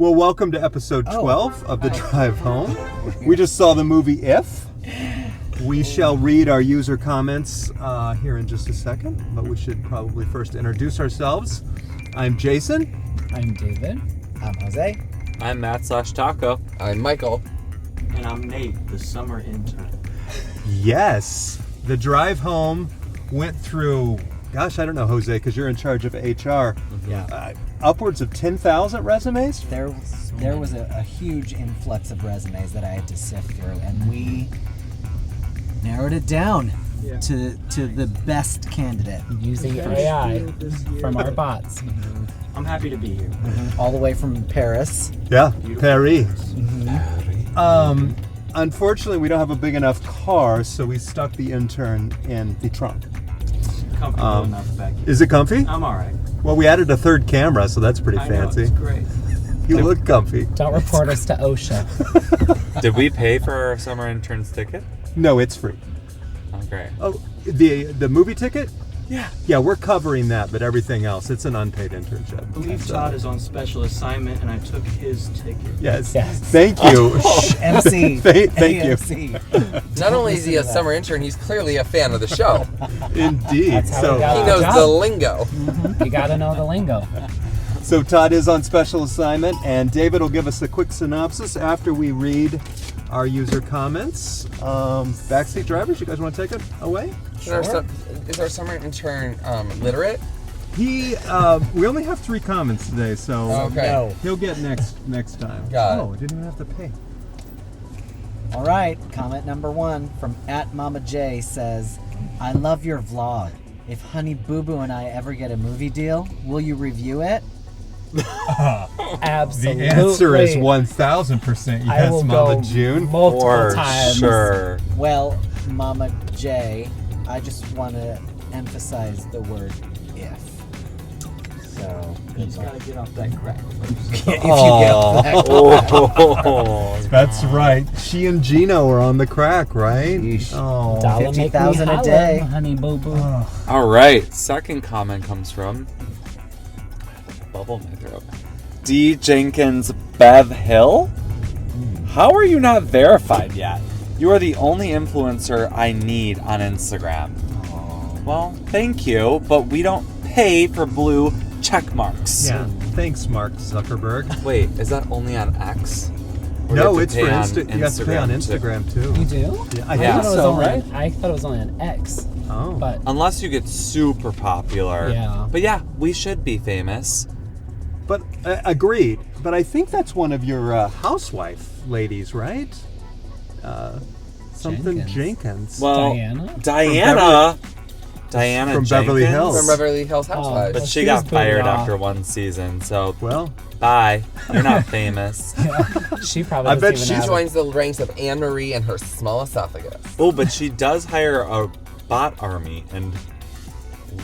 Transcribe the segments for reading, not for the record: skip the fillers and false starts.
Well, welcome to episode 12 of The Drive Home. We just saw the movie If. We shall read our user comments here in just a second, but we should probably first introduce ourselves. I'm Jason. I'm David. I'm Jose. I'm Matt/Taco. I'm Michael. And I'm Nate, the summer intern. Yes, The Drive Home went through, gosh, I don't know, Jose, because you're in charge of HR. Yeah. Upwards of 10,000 resumes? There was a huge influx of resumes that I had to sift through, and we narrowed it down to the best candidate. Using AI from our bots. I'm happy to be here. All the way from Paris. Yeah, Paris. Unfortunately, we don't have a big enough car, so we stuck the intern in the trunk. Comfortable enough back here. Is it comfy? I'm all right. Well, we added a third camera, so that's pretty fancy. I know, it's great. You look comfy. Don't report us to OSHA. Did we pay for our summer intern's ticket? No, it's free. Oh, great. Oh, the movie ticket? Yeah, we're covering that, but everything else, it's an unpaid internship. I believe Todd is on special assignment, and I took his ticket. Yes. Yes. Thank you. MC. Thank you. AMC. Not only is he a summer intern, he's clearly a fan of the show. Indeed. That's how So, we got He our knows job. the lingo. You gotta know the lingo. so Todd is on special assignment, and David will give us a quick synopsis after we read our user comments. Backseat drivers, you guys want to take it away? Is our summer intern literate? We only have 3 comments today, so Okay. No. he'll get next time. Got it. Oh, I didn't even have to pay. All right. Comment number 1 from @MamaJ says, "I love your vlog. If Honey Boo Boo and I ever get a movie deal, will you review it?" Absolutely. The answer is 1,000% I yes, will Mama go June. multiple For times. sure. Well, Mama J, I just want to emphasize the word if. So, You just gotta get off that crack. if you get that. Oh, That's right. She and Gino are on the crack, right? Yeesh. Oh. Dollar make me 50,000 a holla, day. Honey boo boo. all right. Second comment comes from bubble in my throat. D. Jenkins Bev Hill. How are you not verified yet? You are the only influencer I need on Instagram. Well, thank you, but we don't pay for blue check marks. Yeah. Thanks, Mark Zuckerberg. Wait, is that only on X? Or No, do you it's for have to pay on You have to pay on too? Instagram too. You do? Yeah, I I think Yeah. thought it was so, only right? I thought it was only an X. Oh. But Unless you get super popular. Yeah. But yeah, we should be famous. But agreed. But I think that's one of your housewife ladies, right? Something Jenkins. Well, Diana? Diana From Jenkins, Beverly Hills. From Beverly Hills Housewives. But Well, she she got was fired booted off. after one season, so Well, bye. You're not famous. She probably I doesn't bet even she have Joins the ranks of Anne Marie and her small esophagus. Oh, but she does hire a bot army, and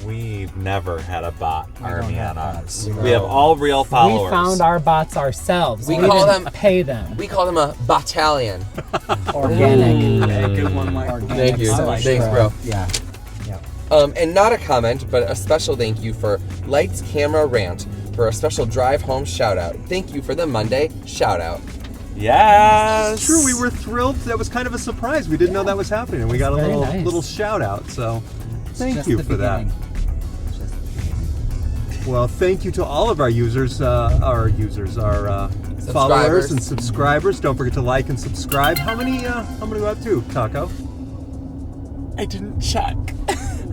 we've never had a bot army on us. We have all real followers. We found our bots ourselves. We We call didn't them- pay them. We call them a battalion. Organic. Yeah, good one, Mike. Organic Thank you. social. Thanks, bro. Yeah. And not a comment, but a special thank you for Lights Camera Rant for a special drive home shout out. Thank you for the Monday shout out. Yes. it's true. We were thrilled. That was kind of a surprise. We didn't know that was happening. And we got a Very little nice. little shout out. So thank Just you the for beginning. that. Well, thank you to all of our users, our followers and subscribers. Don't forget to like and subscribe. How many are we up to, Taco? I didn't check.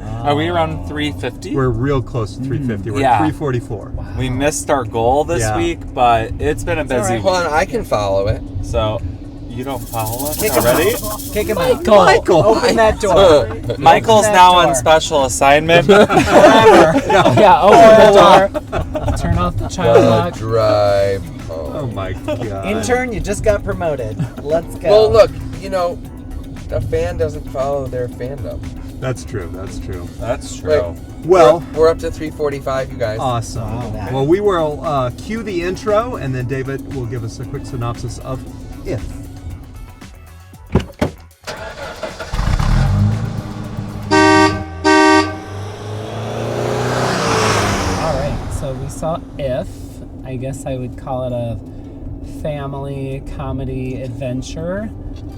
Are we around 350? We're real close to 350. We're Yeah. at 344. We missed our goal this Yeah. week, but it's been a busy Hold week. on, I can follow it. So, you don't follow us Kick him already? out. Kick him out. Michael! Open that door. Michael's that now on door. special assignment. Yeah, open the door. Turn off the child The lock. drive Oh home. my god. Intern, you just got promoted. Let's go. Well, look, a fan doesn't follow their fandom. That's true. That's true. That's true. Right. Well, we're up to 345, you guys. awesome. Wow. Well, we will cue the intro, and then David will give us a quick synopsis of If. All right, so we saw If. I guess I would call it a family comedy adventure.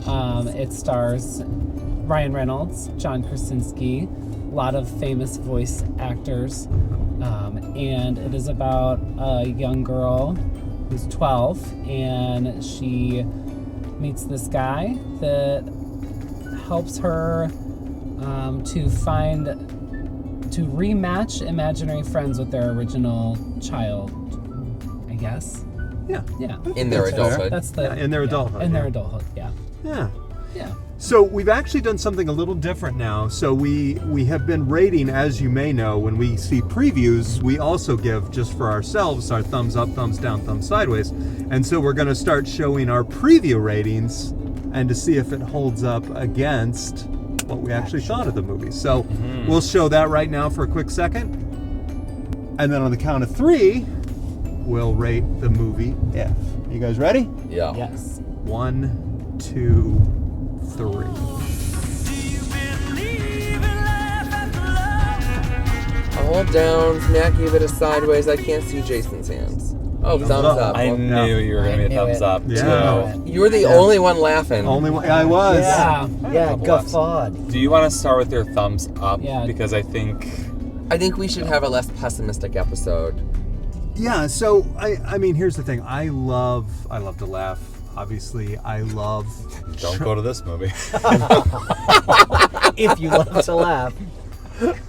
It stars Ryan Reynolds, John Krasinski, a lot of famous voice actors, and it is about a young girl who's 12, and she meets this guy that helps her to rematch imaginary friends with their original child, I guess. Yeah. Yeah. In their That's fair. adulthood. That's the In their adulthood. In their yeah. adulthood, yeah. Yeah. Yeah. So we've actually done something a little different now. So we have been rating, as you may know, when we see previews, we also give just for ourselves our thumbs up, thumbs down, thumbs sideways. And so we're going to start showing our preview ratings and to see if it holds up against what we actually thought of the movie. So we'll show that right now for a quick second. And then on the count of 3, we'll rate the movie If. You guys ready? Yeah. Yes. 1, 2, 3. All downs. Matt gave it a sideways. I can't see Jason's hands. Oh, thumbs up. I knew you were going to be a I knew thumbs it. up, Yeah. too. You were the only one laughing. Only one. I was. Yeah. Yeah, Couple laughs. guffawed. Do you want to start with your thumbs up? Yeah. Because I think... I think we should have a less pessimistic episode. Yeah, so I mean, here's the thing. I love to laugh. Obviously, I love. Don't go to this movie. If you love to laugh.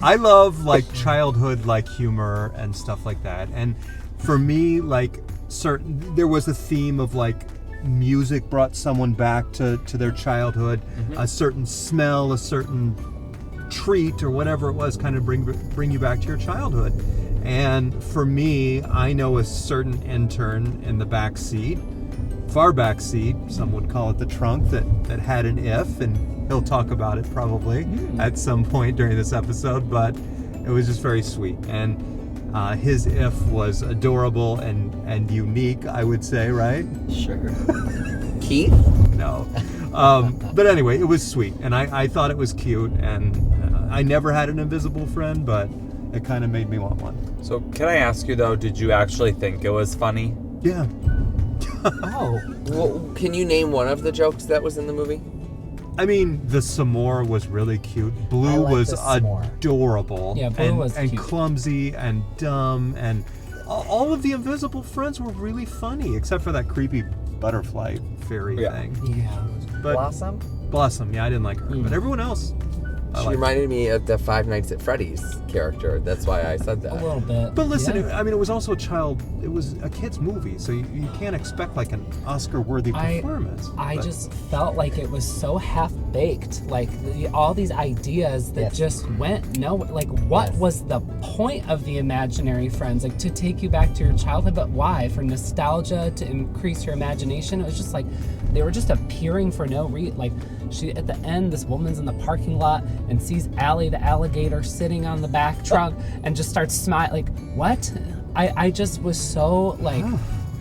I love like childhood like humor and stuff like that. And for me, like there was a theme of like music brought someone back to their childhood. A certain smell, a certain treat, or whatever it was, kind of bring you back to your childhood. And for me, I know a certain intern in the back seat, far back seat, some would call it the trunk, that had an if, and he'll talk about it probably at some point during this episode, but it was just very sweet. And his if was adorable and unique, I would say, right? Sure. Keith? No. But anyway, it was sweet, and I thought it was cute, and I never had an invisible friend, but it kind of made me want one. So can I ask you, though, did you actually think it was funny? Yeah. Oh. Well, can you name one of the jokes that was in the movie? I mean, the s'more was really cute. Blue I like was the s'more. adorable. Yeah, Blue and, was and cute. clumsy and dumb, and all of the invisible friends were really funny, except for that creepy butterfly fairy Yeah. thing. Yeah. But Blossom? Blossom, yeah, I didn't like her, but everyone else, I She liked. reminded me of the Five Nights at Freddy's character. That's why I said A that. little bit. But listen, Yeah. I mean, it was also it was a kid's movie, so you can't expect like an Oscar-worthy performance. I But- just felt like it was so half-baked. Like, all these ideas that Yes. just went nowhere. Like, what Yes. was the point of the imaginary friends? Like, to take you back to your childhood, but why? For nostalgia, to increase your imagination? It was just like, they were just appearing for no reason. Like, at the end, this woman's in the parking lot and sees Allie the alligator sitting on the back trunk and just starts smiling. Like, what? I just was so, like,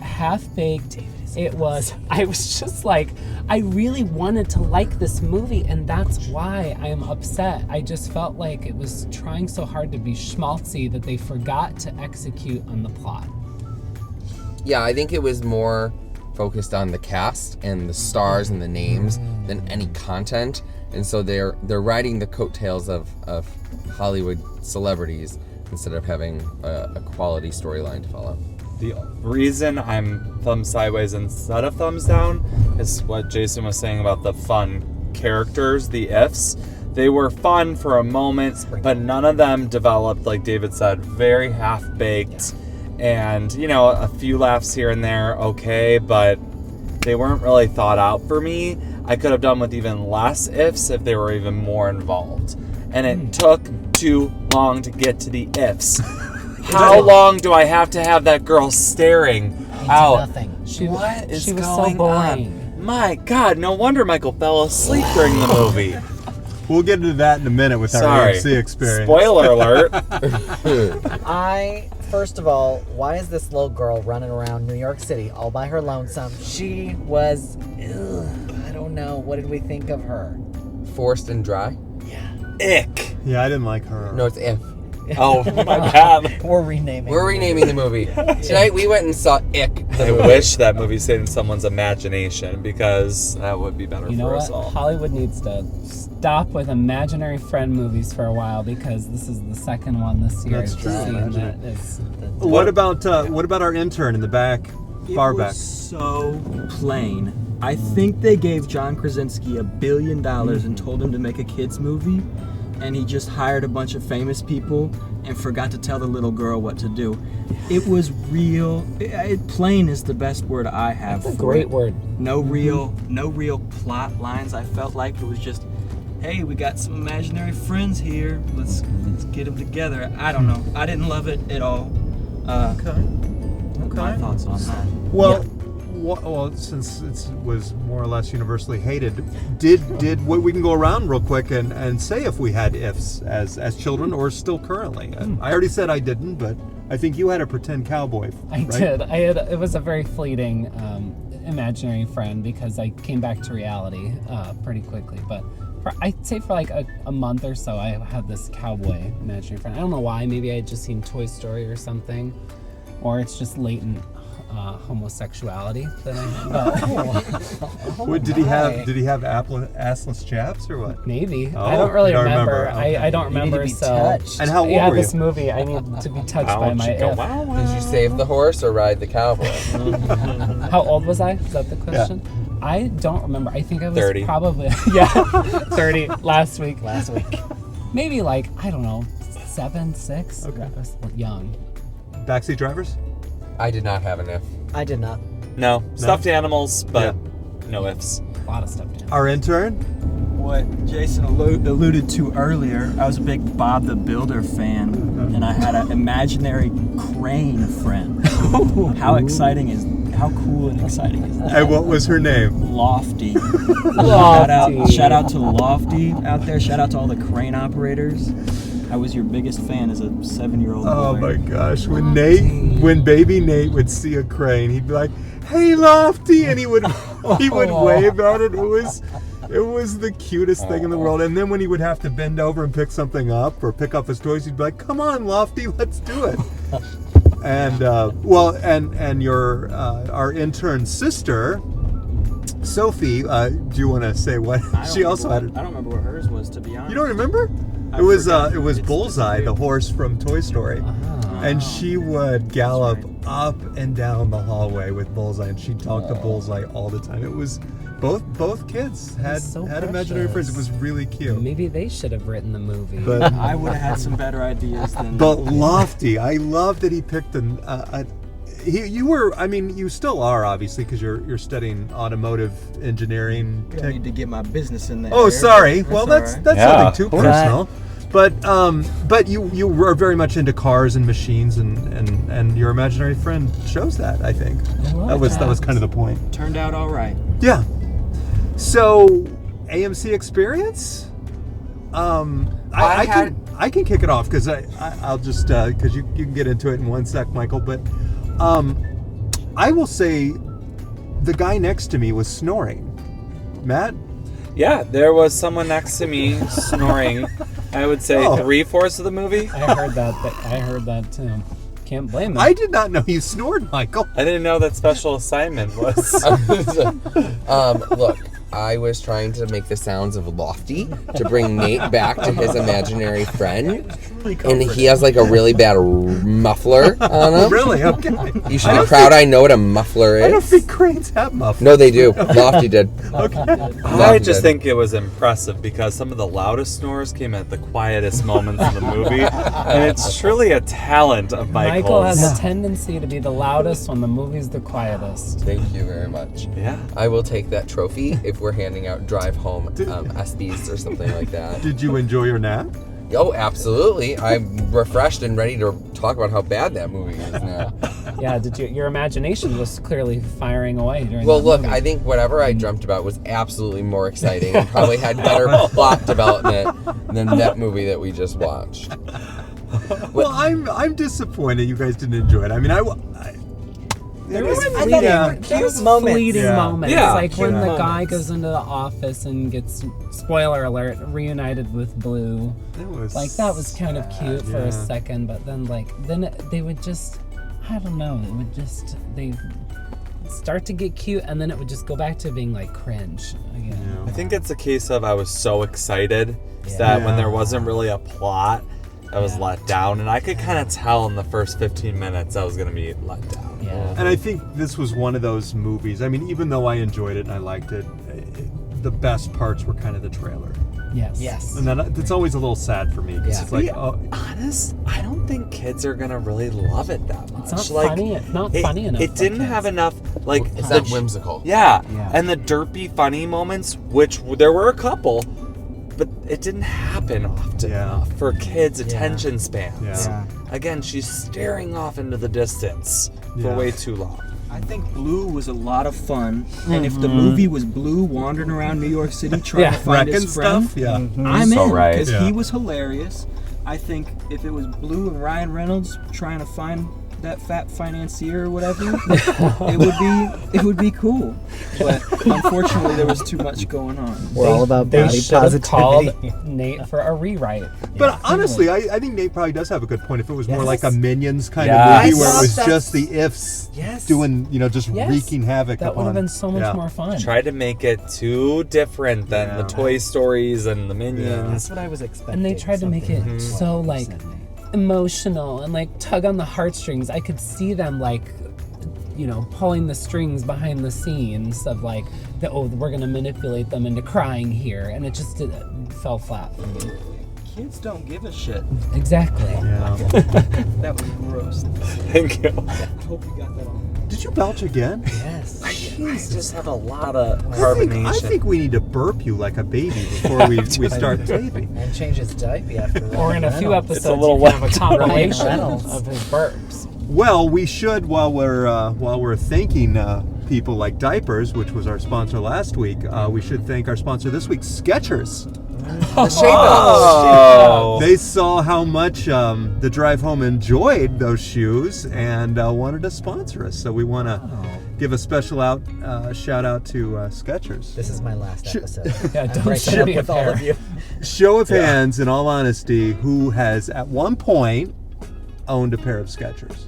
half-baked. I was just like, I really wanted to like this movie, and that's why I am upset. I just felt like it was trying so hard to be schmaltzy that they forgot to execute on the plot. Yeah, I think it was more focused on the cast and the stars and the names than any content. And so they're riding the coattails of Hollywood celebrities instead of having a quality storyline to follow. The reason I'm thumbs sideways instead of thumbs down is what Jason was saying about the fun characters, the ifs. They were fun for a moment, but none of them developed, like David said, very half-baked. And, you know, a few laughs here and there, okay, but they weren't really thought out for me. I could have done with even less ifs if they were even more involved. And it took too long to get to the ifs. How long do I have to have that girl staring out? Nothing. What is she was going so boring. on? My God, no wonder Michael fell asleep during the movie. We'll get into that in a minute with our Sorry. AMC experience. Spoiler alert. First of all, why is this little girl running around New York City all by her lonesome? She was, I don't know, what did we think of her? Forced and dry? Ick. Yeah, I didn't like her. No, it's if. Oh, my bad. We're renaming. We're renaming the movie. Tonight we went and saw Ick, the I movie. wish that movie stayed in someone's imagination because that would be better You know for what? us all. Hollywood needs to stop with imaginary friend movies for a while because this is the second one this year. That's I've true, seen imaginary. that is- What about our intern in the back, far it back? was so plain. I think they gave John Krasinski $1 billion and told him to make a kids movie, and he just hired a bunch of famous people and forgot to tell the little girl what to do. It was real. Plain is the best word I have. That's a for great it. word. No real plot lines. I felt like it was just, hey, we got some imaginary friends here. Let's get them together. I don't know. I didn't love it at all. My thoughts on that. Well, well, since it was more or less universally hated, did we can go around real quick and say if we had ifs as children or still currently. I already said I didn't, but I think you had a pretend cowboy. I right? did. It was a very fleeting imaginary friend because I came back to reality pretty quickly. But I'd say for like a month or so, I had this cowboy imaginary friend. I don't know why. Maybe I had just seen Toy Story or something, or it's just latent homosexuality that I. What, did he have assless chaps or what? Maybe. Oh, I don't really you don't remember. remember. Okay. I don't You need to remember. be So. touched. And how old Yeah, were this you? movie, I need to be touched by my Chicka, if. wow, Did you save the horse or ride the cowboy? How old was I? Is that the question? I don't remember. I think I was 30. probably 30 last week. Maybe like I don't know, 7, 6. Okay. I was young. Backseat drivers? I did not have an if. I did not. No, stuffed animals, but no ifs. A lot of stuff. Down. Our intern? What Jason alluded to earlier, I was a big Bob the Builder fan, and I had an imaginary crane friend. How cool and exciting is that? And what was her name? Lofty. Lofty. Shout out to Lofty out there. Shout out to all the crane operators. I was your biggest fan as a 7-year-old Oh boy. my gosh! When baby Nate would see a crane, he'd be like, "Hey, Lofty," and he would wave at it. It was the cutest thing in the world. And then when he would have to bend over and pick something up or pick up his toys, he'd be like, "Come on, Lofty, let's do it." And and your our intern sister, Sophie. Do you want to say what she also had? I don't remember what hers was, to be honest. You don't remember? I It was forgot. It's Bullseye, the disappeared. horse from Toy Story, and she would gallop up and down the hallway with Bullseye, and she'd talk to Bullseye all the time. It was both kids had so imaginary friends. It precious. was really cute. Maybe they should have written the movie. But I would have had some better ideas than. but Lofty, I love that he picked you still are obviously because you're studying automotive engineering. I need to get my business in there. Oh, sorry. Well, all that's right. Yeah. nothing too personal. But you were very much into cars and machines, and your imaginary friend shows that. I think that was kind of the point. Turned out all right. Yeah. So AMC experience. I can kick it off because I'll just because you can get into it in one sec, Michael. But I will say the guy next to me was snoring. Matt. Yeah, there was someone next to me snoring. I would say Oh. 3/4 of the movie. I heard that. I heard that too. Can't blame them. I did not know you snored, Michael. I didn't know that special assignment was. Look, I was trying to make the sounds of Lofty to bring Nate back to his imaginary friend. And he has like a really bad muffler on him. Really? Okay. You should be proud I know what a muffler I don't is. think cranes have mufflers. No, they do. Lofty did. Okay. I just think it was impressive because some of the loudest snores came at the quietest moments in the movie, and it's truly a talent of Michael's. Michael has a tendency to be the loudest when the movie's the quietest. Thank you very much. Yeah. I will take that trophy if we're handing out drive home SBs or something like that. Did you enjoy your nap? Oh, absolutely. I'm refreshed and ready to talk about how bad that movie is now. Yeah, your imagination was clearly firing away during Well, that look, movie. I think whatever I dreamt about was absolutely more exciting and probably had better plot development than that movie that we just watched. Well, I'm disappointed you guys didn't enjoy it. I mean, There it was is. fleeting, Yeah. there was Cute moments. fleeting Yeah. moments. Yeah. Like when Cute the guy moments. goes into the office and gets, spoiler alert, reunited with Blue. It was Like that was kind of cute for yeah. a second, but then they would just, I don't know, it would just, they start to get cute and then it would just go back to being like cringe again. I think it's a case of I was so excited Yeah. that when Yeah. there wasn't really a plot, I was let down. And I could kind of tell in the first 15 minutes I was going to be let down. Yeah. And I think this was one of those movies. I mean, even though I enjoyed it and I liked it, the best parts were kind of the trailer. Yes. Yes. And then it's always a little sad for me because Yeah. it's like, To be oh, honest, I don't think kids are going to really love it that much. It's not funny. It's not funny enough. It for didn't kids. have enough, like, It's the not whimsical. Yeah. Yeah. And the derpy funny moments, which there were a couple, but it didn't happen often Yeah. enough for kids' attention spans. Yeah. Again, she's staring off into the distance for Yeah. way too long. I think Blue was a lot of fun, and if the movie was Blue wandering around New York City trying Yeah. to find wrecking his friend, stuff. Yeah. I'm So in right. because Yeah. he was hilarious. I think if it was Blue and Ryan Reynolds trying to find that fat financier or whatever, it would be cool. But unfortunately, there was too much going on. We're all about They body should have positivity. called Nate for a rewrite. But honestly, I think Nate probably does have a good point. If it was more like a Minions kind Yeah. of movie I where it thought was that's- just the ifs Yes. doing, just Yes. wreaking havoc. That would have upon- been so much yeah. more fun. Tried to make it too different than the Yeah. Toy Stories and the Minions. That's what I was expecting. And they tried to make it something so like 100% Nate. emotional and like tug on the heartstrings. I could see them like, pulling the strings behind the scenes of like, we're gonna manipulate them into crying here, and it just fell flat for me. Kids don't give a shit. Exactly. Yeah. That was gross. Thank you. I hope you got that on. Did you belch again? Yes. I just have a lot of I carbonation. think we need to burp you like a baby before we start taping. And change his diaper after Or in a few Reynolds. episodes, little you can have a Ryan compilation Reynolds. of his burps. Well, we should while we're thanking people like Diapers, which was our sponsor last week. We should thank our sponsor this week, Skechers. The shape ups. Oh. They saw how much the drive home enjoyed those shoes and wanted to sponsor us. So we want to give a special shout out to Skechers. This is my last episode. Yeah, I'm don't breaking send up me a with all pair. of you. Show of hands, in all honesty, who has at one point owned a pair of Skechers?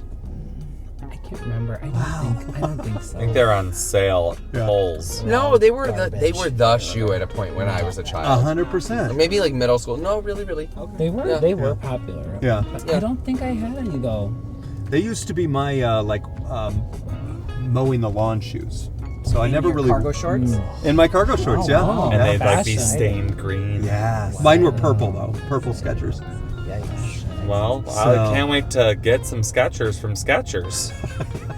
I can't remember. I don't think so. I think they're on sale at Yeah. Kohl's. No, they were Garbage. the shoe at a point when I was a child. 100%. Maybe like middle school. No, really. They were Yeah. they were popular. Yeah. But Yeah. I don't think I had any though. They used to be my mowing the lawn shoes. So I never Your really cargo shorts. in my cargo shorts. Oh, Yeah. wow. And Yeah. they'd like be Fashion. stained green. Yes. Mine were purple though. Purple Skechers. Yikes. Well, So- I can't wait to get some Skechers from Skechers.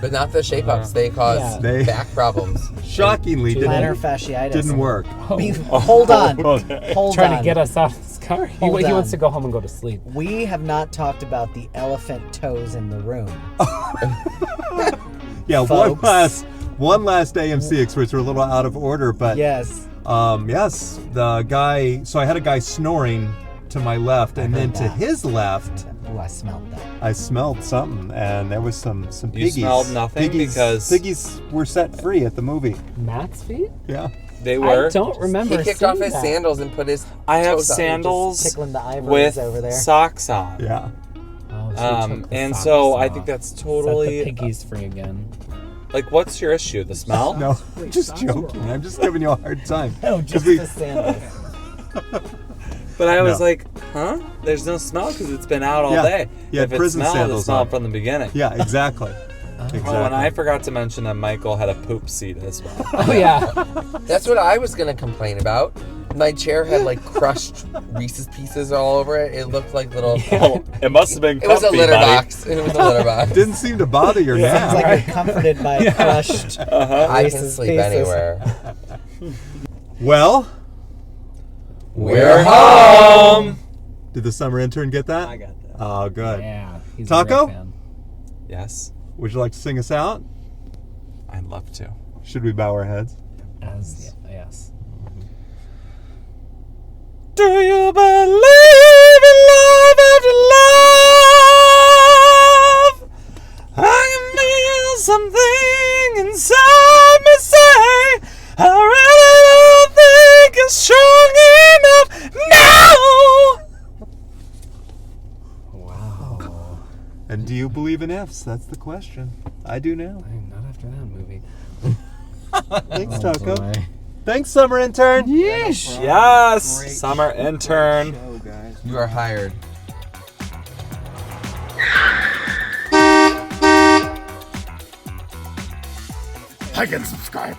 But not the shape ups. They cause Yeah. They- back problems. Shockingly Plantar didn't fasciitis. work. Hold on. Hold Trying on. to get us out of this car. He Hold on. wants to go home and go to sleep. We have not talked about the elephant toes in the room. Yeah, Folks. one last AMC which were a little out of order, but Yes. yes, the guy. So I had a guy snoring to my left, and then heard to that. his left, Oh, I smelled that. I smelled something, and there was some You piggies. smelled nothing because- piggies were set free at the movie. Matt's feet? Yeah. They were. I don't remember. He kicked seeing off his that. sandals and put his I have toes out. sandals Tickling the ivories with over there. socks on. Yeah. Oh, she took the And socks so I off. think that's Set totally the piggies free again. like. What's your issue? The smell? No, I'm just joking. I'm just giving you a hard time. No, 'Cause just we- the sandals. But I was No. like, huh? There's no smell because it's been out all Yeah. day. Yeah, if it prison smelled, it sandals smelled on. from the beginning. Yeah, exactly. Exactly. Oh, and I forgot to mention that Michael had a poop seat as well. Oh yeah. That's what I was gonna complain about. My chair had like crushed Reese's Pieces all over it. It looked like little. Oh, it must have been It was a comfy, litter buddy. box. It was a litter box. Didn't seem to bother your nap. It's like you're comforted by crushed I can Reese's sleep Pieces. anywhere. Well, We're home. did the summer intern get that? I got that. Oh, good. Yeah. He's Taco? A real fan. Yes, Would you like to sing us out? I'd love to. Should we bow our heads? Yes. Do you believe in love after love? I can feel something inside me say, I really don't think it's strong enough now. Wow. And do you believe in ifs? That's the question. I do now. I'm not after that movie. Thanks, Oh, Taco. boy. Thanks, summer intern. Yes, Great summer intern. show, guys. You are hired. Like and subscribe.